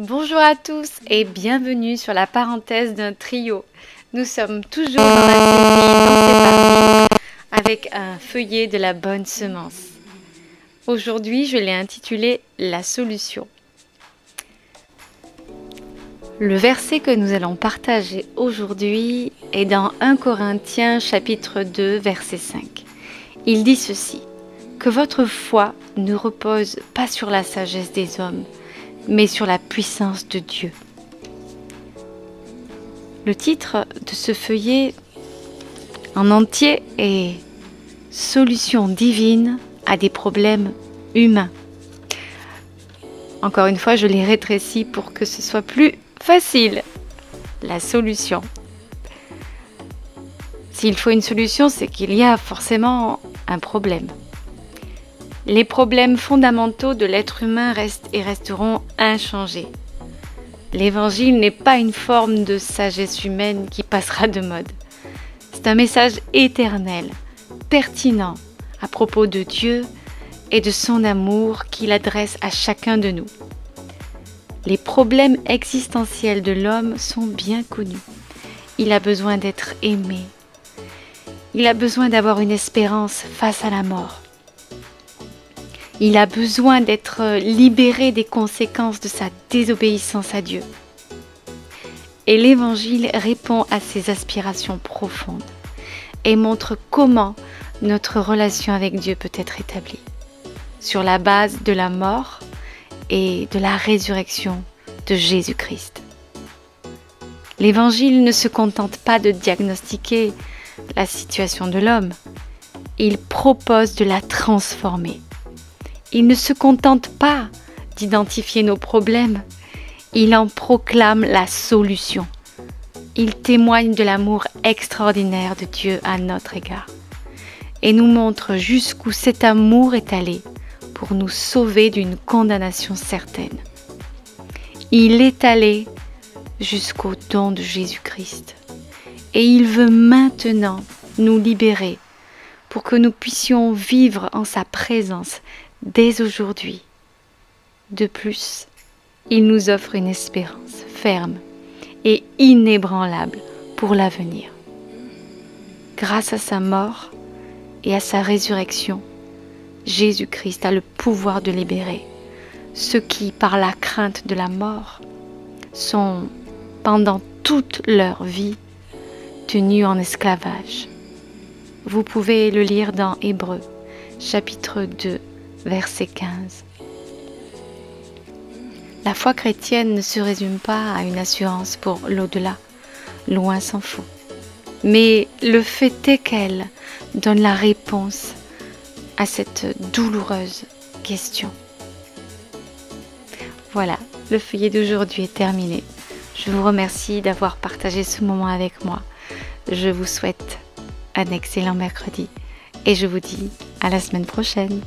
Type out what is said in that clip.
Bonjour à tous et bienvenue sur la parenthèse d'un trio. Nous sommes toujours dans la série Lancé par vie avec un feuillet de la bonne semence. Aujourd'hui, je l'ai intitulé La solution. Le verset que nous allons partager aujourd'hui est dans 1 Corinthiens chapitre 2 verset 5. Il dit ceci: que votre foi ne repose pas sur la sagesse des hommes, mais sur la puissance de Dieu. Le titre de ce feuillet en entier est Solution divine à des problèmes humains. Encore une fois, je l'ai rétréci pour que ce soit plus facile. La solution. S'il faut une solution, c'est qu'il y a forcément un problème. Les problèmes fondamentaux de l'être humain restent et resteront inchangés. L'évangile n'est pas une forme de sagesse humaine qui passera de mode. C'est un message éternel, pertinent à propos de Dieu et de son amour qu'il adresse à chacun de nous. Les problèmes existentiels de l'homme sont bien connus. Il a besoin d'être aimé. Il a besoin d'avoir une espérance face à la mort. Il a besoin d'être libéré des conséquences de sa désobéissance à Dieu. Et l'Évangile répond à ces aspirations profondes et montre comment notre relation avec Dieu peut être établie sur la base de la mort et de la résurrection de Jésus-Christ. L'Évangile ne se contente pas de diagnostiquer la situation de l'homme, il propose de la transformer. Il ne se contente pas d'identifier nos problèmes, il en proclame la solution. Il témoigne de l'amour extraordinaire de Dieu à notre égard et nous montre jusqu'où cet amour est allé pour nous sauver d'une condamnation certaine. Il est allé jusqu'au don de Jésus-Christ et il veut maintenant nous libérer pour que nous puissions vivre en sa présence dès aujourd'hui. De plus, il nous offre une espérance ferme et inébranlable pour l'avenir. Grâce à sa mort et à sa résurrection, Jésus-Christ a le pouvoir de libérer ceux qui, par la crainte de la mort, sont pendant toute leur vie tenus en esclavage. Vous pouvez le lire dans Hébreux, chapitre 2, verset 15. La foi chrétienne ne se résume pas à une assurance pour l'au-delà, loin s'en faut. Mais le fait est qu'elle donne la réponse à cette douloureuse question. Voilà, le feuillet d'aujourd'hui est terminé. Je vous remercie d'avoir partagé ce moment avec moi. Je vous souhaite un excellent mercredi et je vous dis à la semaine prochaine.